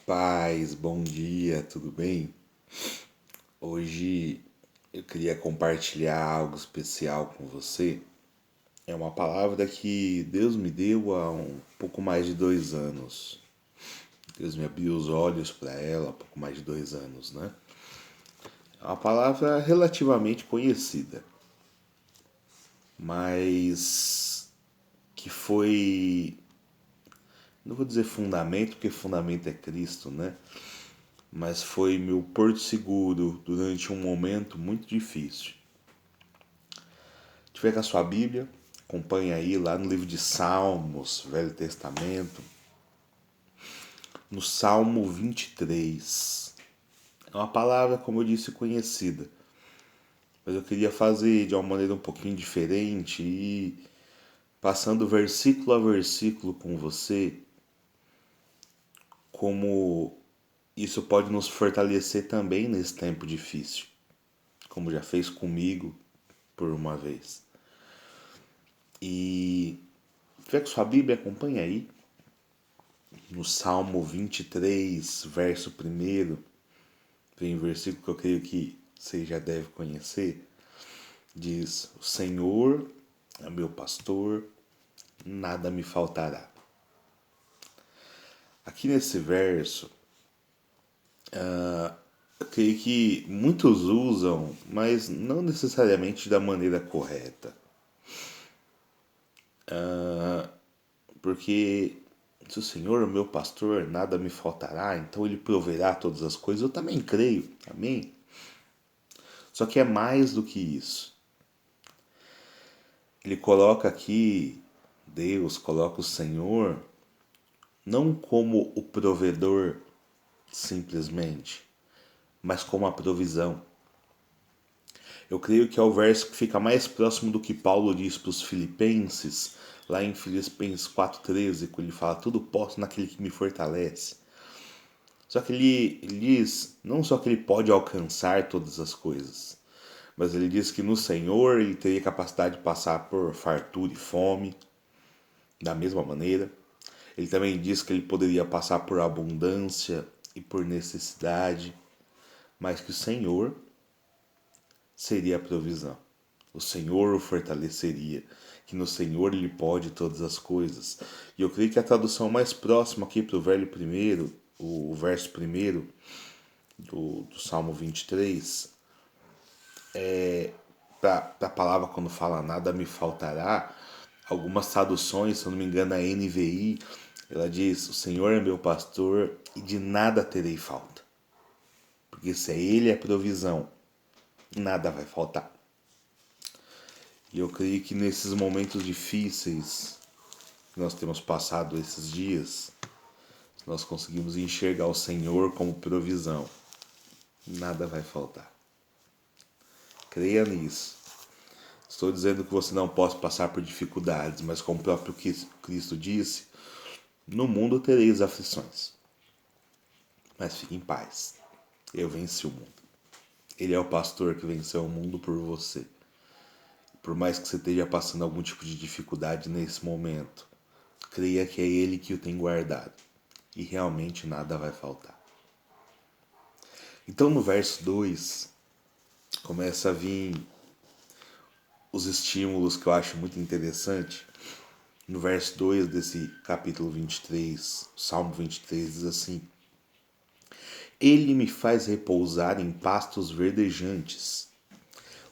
Paz, bom dia, tudo bem? Hoje eu queria compartilhar algo especial com você. É uma palavra que Deus me deu há um pouco mais de 2 anos. Deus me abriu os olhos para ela há pouco mais de 2 anos, né? É uma palavra relativamente conhecida, mas que foi, não vou dizer fundamento, porque fundamento é Cristo, né? Mas foi meu porto seguro durante um momento muito difícil. Tiver com a sua Bíblia, acompanha aí lá no livro de Salmos, Velho Testamento, no Salmo 23. É uma palavra, como eu disse, conhecida, mas eu queria fazer de uma maneira um pouquinho diferente e passando versículo a versículo com você, como isso pode nos fortalecer também nesse tempo difícil, como já fez comigo por uma vez. E tiver com sua Bíblia, acompanha aí. No Salmo 23, verso 1, vem um versículo que eu creio que você já deve conhecer. Diz: O Senhor é meu pastor, nada me faltará. Aqui nesse verso, eu creio que muitos usam, mas não necessariamente da maneira correta. Porque se o Senhor é o meu pastor, nada me faltará, então Ele proverá todas as coisas. Eu também creio, amém? Só que é mais do que isso. Ele coloca aqui, Deus coloca o Senhor, não como o provedor simplesmente, mas como a provisão. Eu creio que é o verso que fica mais próximo do que Paulo diz para os filipenses, lá em Filipenses 4,13, quando ele fala: tudo posso naquele que me fortalece. Só que ele diz não só que ele pode alcançar todas as coisas, mas ele diz que no Senhor ele teria capacidade de passar por fartura e fome, da mesma maneira. Ele também diz que ele poderia passar por abundância e por necessidade, mas que o Senhor seria a provisão. O Senhor o fortaleceria, que no Senhor ele pode todas as coisas. E eu creio que a tradução mais próxima aqui para o verso primeiro do Salmo 23, para a palavra quando fala nada me faltará, algumas traduções, se eu não me engano a NVI, ela diz: o Senhor é meu pastor e de nada terei falta. Porque se é Ele a provisão, nada vai faltar. E eu creio que nesses momentos difíceis que nós temos passado esses dias, nós conseguimos enxergar o Senhor como provisão. Nada vai faltar. Creia nisso. Estou dizendo que você não possa passar por dificuldades, mas como o próprio Cristo disse, no mundo tereis aflições. Mas fique em paz. Eu venci o mundo. Ele é o pastor que venceu o mundo por você. Por mais que você esteja passando algum tipo de dificuldade nesse momento, creia que é Ele que o tem guardado. E realmente nada vai faltar. Então no verso 2, começa a vir os estímulos que eu acho muito interessante. No verso 2 desse capítulo 23, Salmo 23, diz assim: Ele me faz repousar em pastos verdejantes.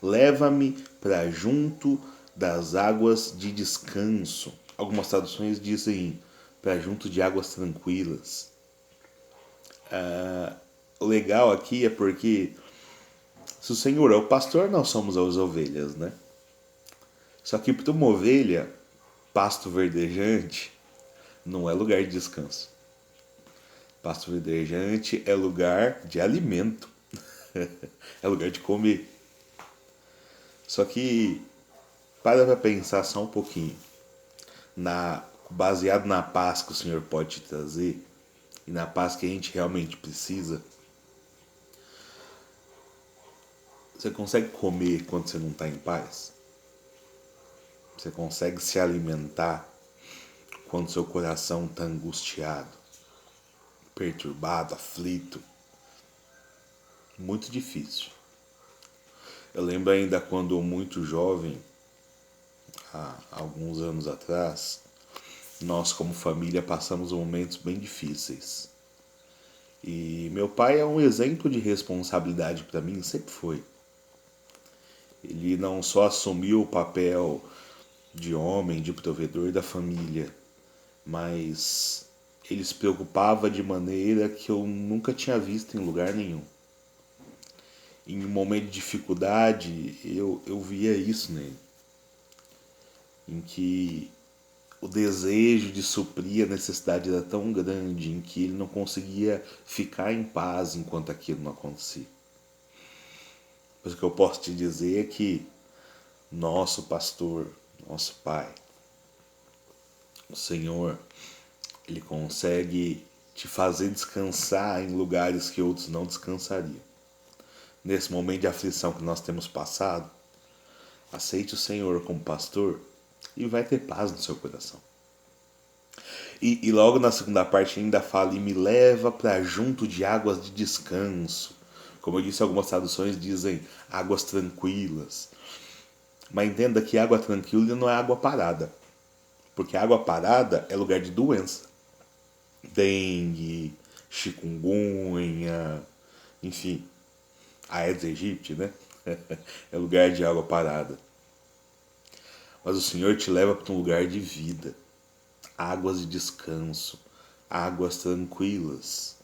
Leva-me para junto das águas de descanso. Algumas traduções dizem para junto de águas tranquilas. O legal aqui é porque se o Senhor é o pastor, nós somos as ovelhas, né? Só que para uma ovelha, pasto verdejante não é lugar de descanso. Pasto verdejante é lugar de alimento. É lugar de comer. Só que para pensar só um pouquinho. Baseado na paz que o Senhor pode te trazer e na paz que a gente realmente precisa, você consegue comer quando você não está em paz? Você consegue se alimentar quando seu coração está angustiado? perturbado, aflito. Muito difícil. Eu lembro ainda quando muito jovem, há alguns anos atrás, nós como família passamos momentos bem difíceis. E meu pai é um exemplo de responsabilidade para mim, sempre foi. Ele não só assumiu o papel de homem, de provedor da família, mas ele se preocupava de maneira que eu nunca tinha visto em lugar nenhum. Em um momento de dificuldade, eu via isso nele, em que o desejo de suprir a necessidade era tão grande, em que ele não conseguia ficar em paz enquanto aquilo não acontecia. Mas o que eu posso te dizer é que nosso pastor, nosso pai, o Senhor, ele consegue te fazer descansar em lugares que outros não descansariam. Nesse momento de aflição que nós temos passado, aceite o Senhor como pastor e vai ter paz no seu coração. E logo na segunda parte ainda fala, e me leva para junto de águas de descanso. Como eu disse, algumas traduções dizem águas tranquilas. Mas entenda que água tranquila não é água parada. Porque água parada é lugar de doença. Dengue, chikungunya, enfim, Aedes aegypti, né? É lugar de água parada. Mas o Senhor te leva para um lugar de vida. Águas de descanso, águas tranquilas.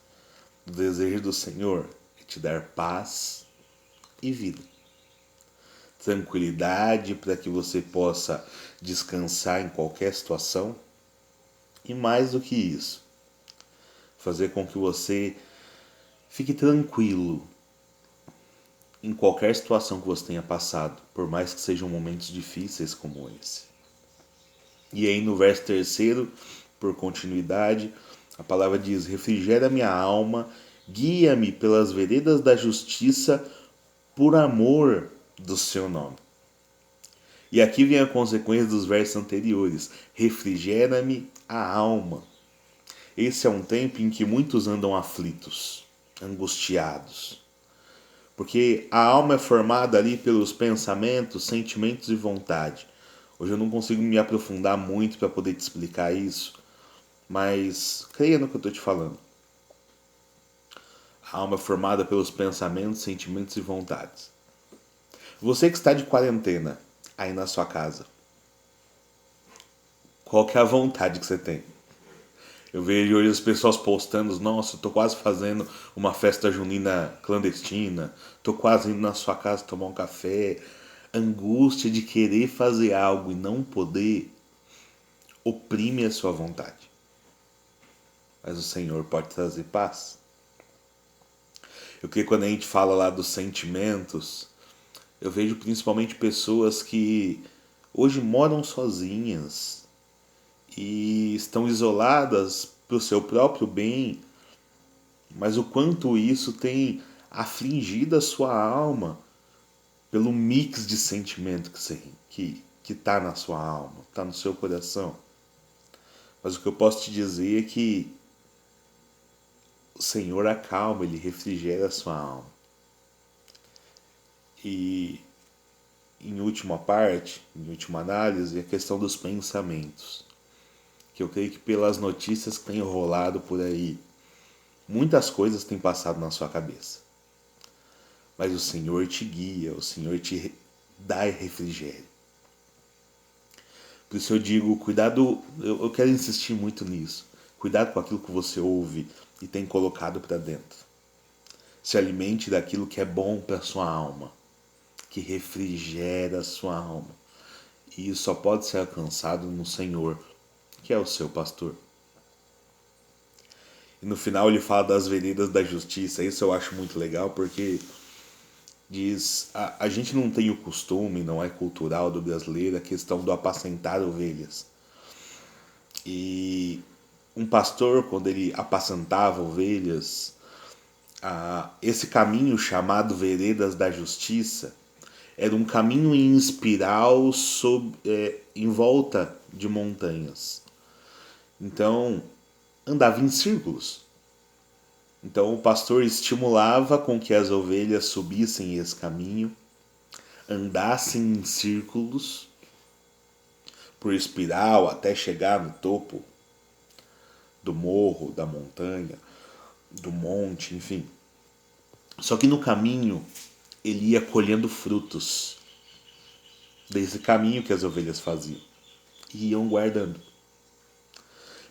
O desejo do Senhor é te dar paz e vida. Tranquilidade para que você possa descansar em qualquer situação. E mais do que isso, fazer com que você fique tranquilo em qualquer situação que você tenha passado, por mais que sejam momentos difíceis como esse. E aí no verso 3, por continuidade, a palavra diz: refrigera minha alma, guia-me pelas veredas da justiça, por amor do seu nome. E aqui vem a consequência dos versos anteriores: refrigera-me a alma. Esse é um tempo em que muitos andam aflitos, angustiados. Porque a alma é formada ali pelos pensamentos, sentimentos e vontade. Hoje eu não consigo me aprofundar muito para poder te explicar isso, mas creia no que eu estou te falando. A alma é formada pelos pensamentos, sentimentos e vontades. Você que está de quarentena aí na sua casa, qual que é a vontade que você tem? Eu vejo hoje as pessoas postando, nossa, eu tô quase fazendo uma festa junina clandestina, tô quase indo na sua casa tomar um café. Angústia de querer fazer algo e não poder oprime a sua vontade. Mas o Senhor pode trazer paz. Eu creio que quando a gente fala lá dos sentimentos, eu vejo principalmente pessoas que hoje moram sozinhas e estão isoladas para o seu próprio bem, mas o quanto isso tem afligido a sua alma pelo mix de sentimento que está na sua alma, está no seu coração. Mas o que eu posso te dizer é que o Senhor acalma, Ele refrigera a sua alma. E em última parte, em última análise, a questão dos pensamentos. Que eu creio que pelas notícias que têm rolado por aí, muitas coisas têm passado na sua cabeça. Mas o Senhor te guia, o Senhor te dá refrigério. Por isso eu digo, cuidado, eu quero insistir muito nisso. Cuidado com aquilo que você ouve e tem colocado para dentro. Se alimente daquilo que é bom para a sua alma, que refrigera a sua alma. E isso só pode ser alcançado no Senhor, que é o seu pastor. E no final ele fala das veredas da justiça. Isso eu acho muito legal porque diz, a gente não tem o costume, não é cultural do brasileiro, a questão do apacentar ovelhas. E um pastor, quando ele apacentava ovelhas, esse caminho chamado veredas da justiça era um caminho em espiral em volta de montanhas. Então andava em círculos. Então o pastor estimulava com que as ovelhas subissem esse caminho, andassem em círculos, por espiral até chegar no topo do morro, da montanha, do monte, enfim. Só que no caminho ele ia colhendo frutos desse caminho que as ovelhas faziam e iam guardando,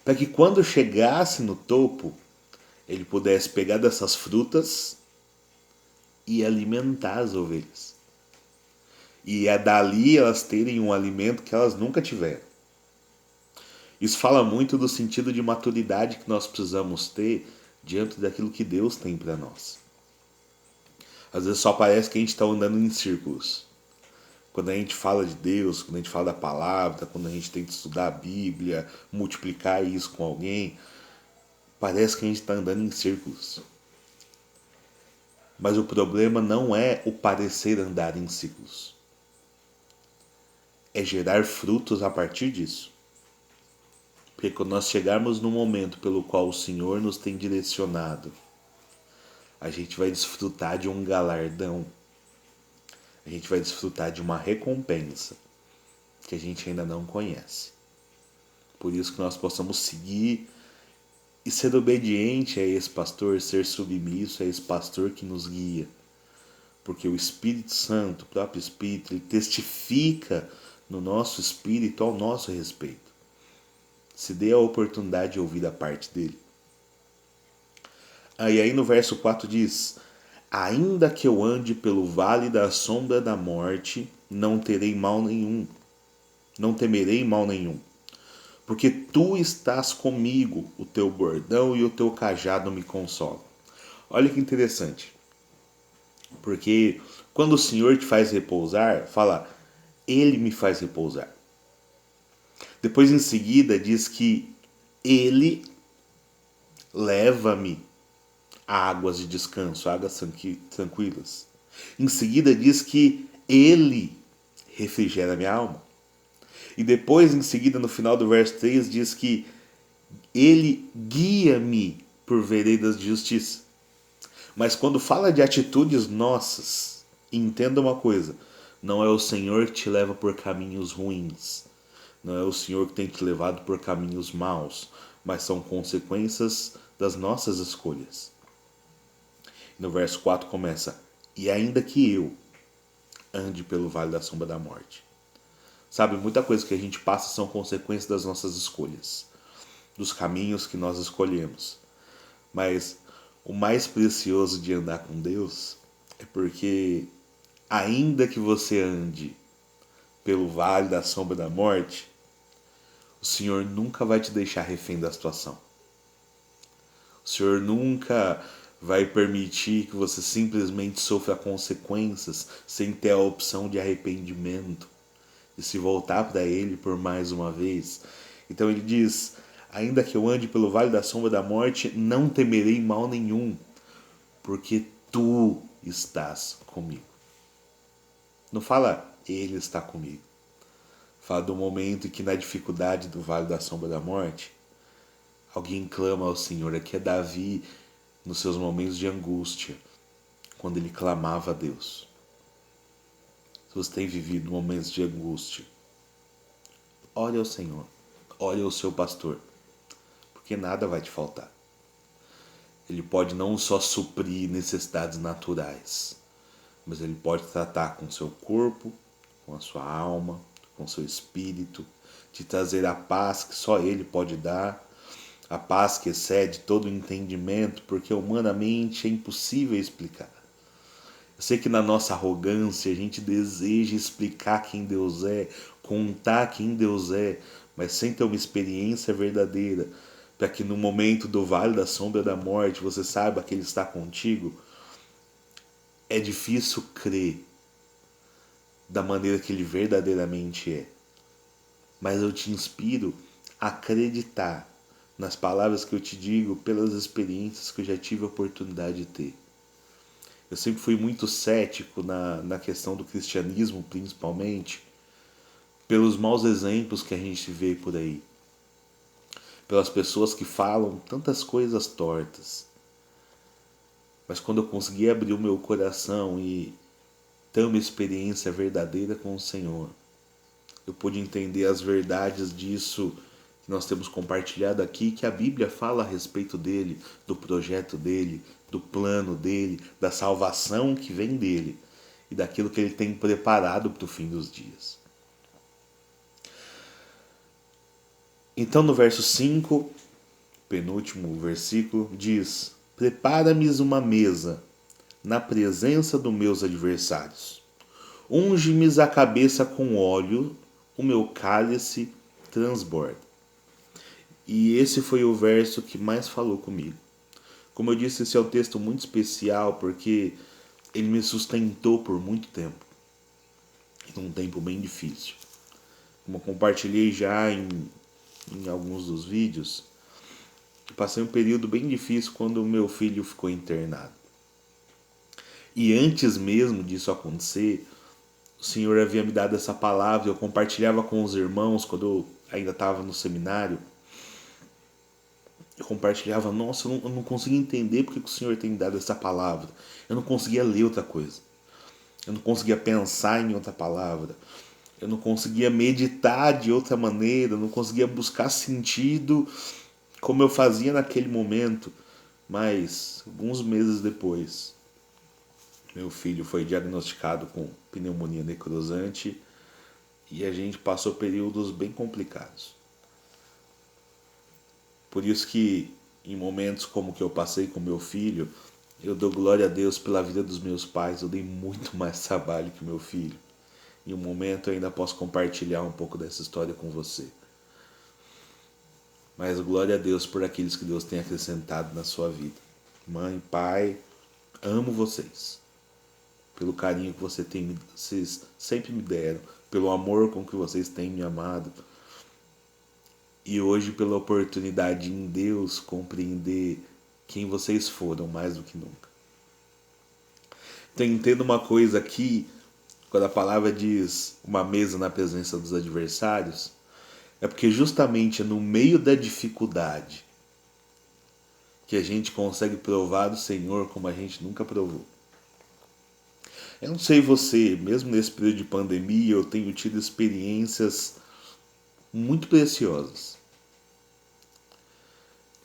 para que quando chegasse no topo ele pudesse pegar dessas frutas e alimentar as ovelhas. E é dali elas terem um alimento que elas nunca tiveram. Isso fala muito do sentido de maturidade que nós precisamos ter diante daquilo que Deus tem para nós. Às vezes só parece que a gente está andando em círculos. Quando a gente fala de Deus, quando a gente fala da palavra, quando a gente tenta estudar a Bíblia, multiplicar isso com alguém, parece que a gente está andando em círculos. Mas o problema não é o parecer andar em círculos. É gerar frutos a partir disso. Porque quando nós chegarmos no momento pelo qual o Senhor nos tem direcionado, a gente vai desfrutar de um galardão. A gente vai desfrutar de uma recompensa que a gente ainda não conhece. Por isso que nós possamos seguir e ser obediente a esse pastor, ser submisso a esse pastor que nos guia. Porque o Espírito Santo, o próprio Espírito, ele testifica no nosso espírito ao nosso respeito. Se dê a oportunidade de ouvir a parte dele. Aí no verso 4 diz: ainda que eu ande pelo vale da sombra da morte, não terei mal nenhum. Não temerei mal nenhum. Porque tu estás comigo, o teu bordão e o teu cajado me consolam. Olha que interessante. Porque quando o Senhor te faz repousar, fala, Ele me faz repousar. Depois em seguida diz que Ele leva-me a águas de descanso, águas tranquilas. Em seguida diz que Ele refrigera minha alma. E depois, em seguida, no final do verso 3, diz que Ele guia-me por veredas de justiça. Mas quando fala de atitudes nossas, entenda uma coisa, não é o Senhor que te leva por caminhos ruins. Não é o Senhor que tem te levado por caminhos maus, mas são consequências das nossas escolhas. No verso 4 começa, e ainda que eu ande pelo vale da sombra da morte. Sabe, muita coisa que a gente passa são consequências das nossas escolhas, dos caminhos que nós escolhemos. Mas o mais precioso de andar com Deus é porque, ainda que você ande pelo vale da sombra da morte, o Senhor nunca vai te deixar refém da situação. O Senhor nunca vai permitir que você simplesmente sofra consequências sem ter a opção de arrependimento, de se voltar para Ele por mais uma vez. Então ele diz, ainda que eu ande pelo vale da sombra da morte, não temerei mal nenhum, porque tu estás comigo. Não fala, Ele está comigo. Fala do momento em que na dificuldade do vale da sombra da morte, alguém clama ao Senhor. Aqui é Davi nos seus momentos de angústia, quando ele clamava a Deus. Se você tem vivido momentos de angústia, ore ao Senhor, ore ao seu pastor, porque nada vai te faltar. Ele pode não só suprir necessidades naturais, mas ele pode tratar com o seu corpo, com a sua alma, com o seu espírito, te trazer a paz que só Ele pode dar, a paz que excede todo o entendimento, porque humanamente é impossível explicar. Eu sei que na nossa arrogância a gente deseja explicar quem Deus é, contar quem Deus é, mas sem ter uma experiência verdadeira, para que no momento do vale da sombra da morte você saiba que Ele está contigo. É difícil crer da maneira que Ele verdadeiramente é. Mas eu te inspiro a acreditar nas palavras que eu te digo pelas experiências que eu já tive a oportunidade de ter. Eu sempre fui muito cético na questão do cristianismo, principalmente, pelos maus exemplos que a gente vê por aí. Pelas pessoas que falam tantas coisas tortas. Mas quando eu consegui abrir o meu coração e ter uma experiência verdadeira com o Senhor, eu pude entender as verdades disso que nós temos compartilhado aqui, que a Bíblia fala a respeito dele, do projeto dele, do plano dele, da salvação que vem dele e daquilo que ele tem preparado para o fim dos dias. Então no verso 5, penúltimo versículo, diz: Prepara-me uma mesa na presença dos meus adversários. Unge-me a cabeça com óleo, o meu cálice transborda. E esse foi o verso que mais falou comigo. Como eu disse, esse é um texto muito especial porque ele me sustentou por muito tempo. Num tempo bem difícil. Como eu compartilhei já em alguns dos vídeos, eu passei um período bem difícil quando o meu filho ficou internado. E antes mesmo disso acontecer, o Senhor havia me dado essa palavra, eu compartilhava com os irmãos quando eu ainda estava no seminário. Eu compartilhava, nossa, eu não conseguia entender porque o Senhor tem me dado essa palavra. Eu não conseguia ler outra coisa. Eu não conseguia pensar em outra palavra. Eu não conseguia meditar de outra maneira. Eu não conseguia buscar sentido como eu fazia naquele momento. Mas, alguns meses depois, meu filho foi diagnosticado com pneumonia necrosante e a gente passou períodos bem complicados. Por isso que em momentos como que eu passei com meu filho, eu dou glória a Deus pela vida dos meus pais. Eu dei muito mais trabalho que meu filho. Em um momento eu ainda posso compartilhar um pouco dessa história com você. Mas glória a Deus por aqueles que Deus tem acrescentado na sua vida. Mãe, pai, amo vocês. Pelo carinho que vocês sempre me deram. Pelo amor com que vocês têm me amado. E hoje pela oportunidade em Deus compreender quem vocês foram mais do que nunca. Então entenda uma coisa aqui, quando a palavra diz uma mesa na presença dos adversários, é porque justamente é no meio da dificuldade que a gente consegue provar do Senhor como a gente nunca provou. Eu não sei você, mesmo nesse período de pandemia, eu tenho tido experiências muito preciosas.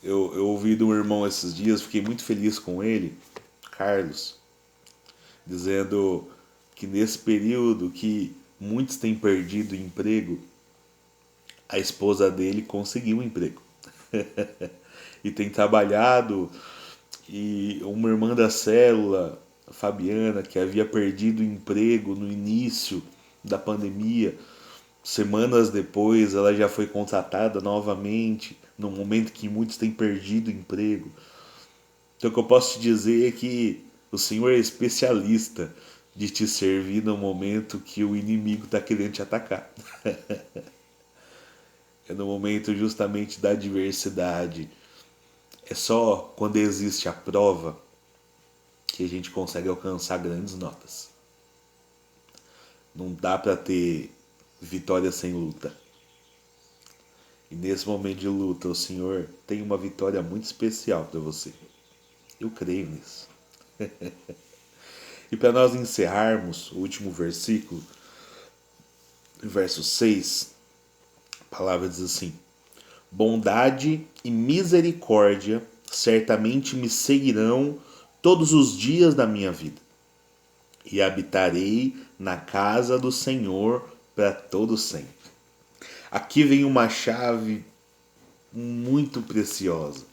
Eu ouvi de um irmão esses dias, fiquei muito feliz com ele, Carlos, dizendo que nesse período que muitos têm perdido o emprego, a esposa dele conseguiu um emprego. E tem trabalhado, e uma irmã da célula, a Fabiana, que havia perdido o emprego no início da pandemia, semanas depois ela já foi contratada novamente, no momento que muitos têm perdido o emprego. Então o que eu posso te dizer é que o Senhor é especialista de te servir no momento que o inimigo está querendo te atacar. É no momento justamente da adversidade. É só quando existe a prova que a gente consegue alcançar grandes notas. Não dá para ter vitória sem luta. E nesse momento de luta, o Senhor tem uma vitória muito especial para você. Eu creio nisso. E para nós encerrarmos o último versículo, verso 6, a palavra diz assim: Bondade e misericórdia certamente me seguirão todos os dias da minha vida, e habitarei na casa do Senhor para todo sempre. Aqui vem uma chave muito preciosa.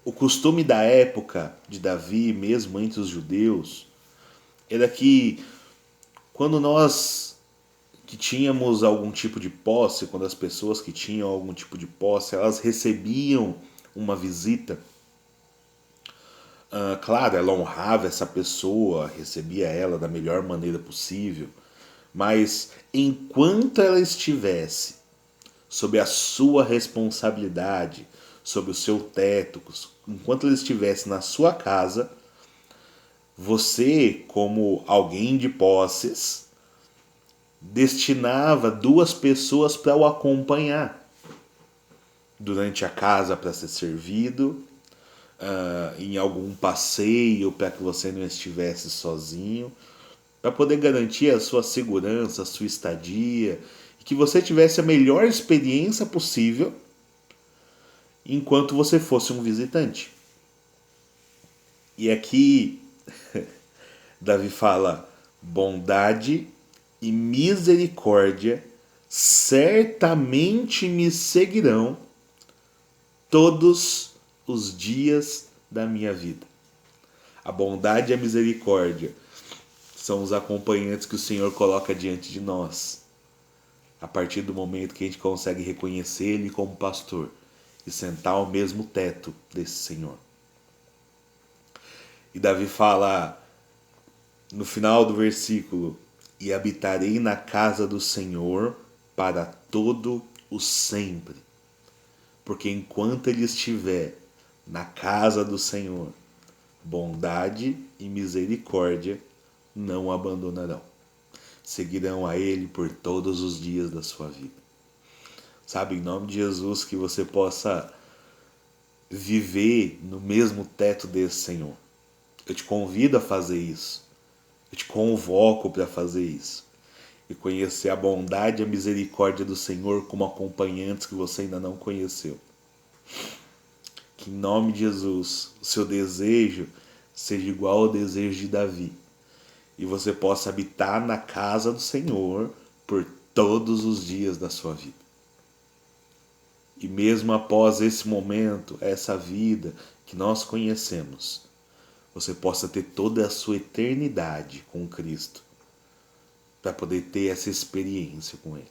O costume da época de Davi, mesmo entre os judeus, era que quando nós que tínhamos algum tipo de posse, quando as pessoas que tinham algum tipo de posse, elas recebiam uma visita, claro, ela honrava essa pessoa, recebia ela da melhor maneira possível, mas enquanto ela estivesse sob a sua responsabilidade, sob o seu teto, enquanto ela estivesse na sua casa, você, como alguém de posses, destinava 2 pessoas para o acompanhar durante a casa para ser servido, em algum passeio para que você não estivesse sozinho, para poder garantir a sua segurança, a sua estadia, e que você tivesse a melhor experiência possível enquanto você fosse um visitante. E aqui Davi fala: bondade e misericórdia certamente me seguirão todos os dias da minha vida. A bondade e a misericórdia são os acompanhantes que o Senhor coloca diante de nós. A partir do momento que a gente consegue reconhecer Ele como pastor e sentar ao mesmo teto desse Senhor. E Davi fala no final do versículo: e habitarei na casa do Senhor para todo o sempre. Porque enquanto ele estiver na casa do Senhor, bondade e misericórdia não o abandonarão. Seguirão a ele por todos os dias da sua vida. Sabe, em nome de Jesus, que você possa viver no mesmo teto desse Senhor. Eu te convido a fazer isso. Eu te convoco para fazer isso. E conhecer a bondade e a misericórdia do Senhor como acompanhantes que você ainda não conheceu. Que em nome de Jesus, o seu desejo seja igual ao desejo de Davi. E você possa habitar na casa do Senhor por todos os dias da sua vida. E mesmo após esse momento, essa vida que nós conhecemos, você possa ter toda a sua eternidade com Cristo, para poder ter essa experiência com Ele.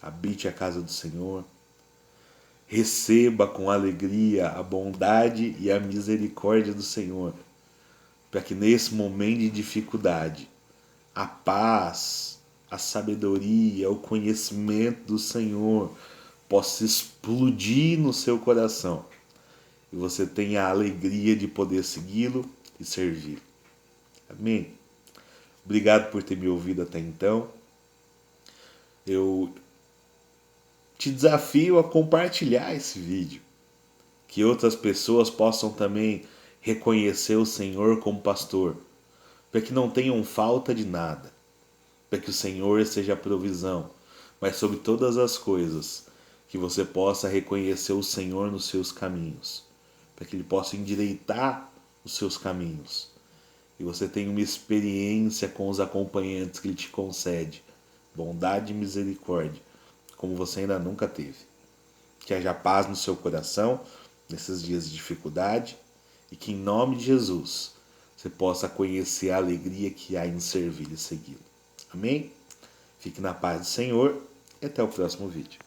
Habite a casa do Senhor, receba com alegria a bondade e a misericórdia do Senhor, para que nesse momento de dificuldade, a paz, a sabedoria, o conhecimento do Senhor possa explodir no seu coração e você tenha a alegria de poder segui-lo e servir. Amém? Obrigado por ter me ouvido até então. Eu te desafio a compartilhar esse vídeo, que outras pessoas possam também reconhecer o Senhor como pastor, para que não tenham falta de nada, para que o Senhor seja a provisão, mas sobre todas as coisas, que você possa reconhecer o Senhor nos seus caminhos, para que Ele possa endireitar os seus caminhos, e você tenha uma experiência com os acompanhantes que Ele te concede, bondade e misericórdia, como você ainda nunca teve. Que haja paz no seu coração, nesses dias de dificuldade, e que em nome de Jesus, você possa conhecer a alegria que há em servir e segui-lo. Amém? Fique na paz do Senhor e até o próximo vídeo.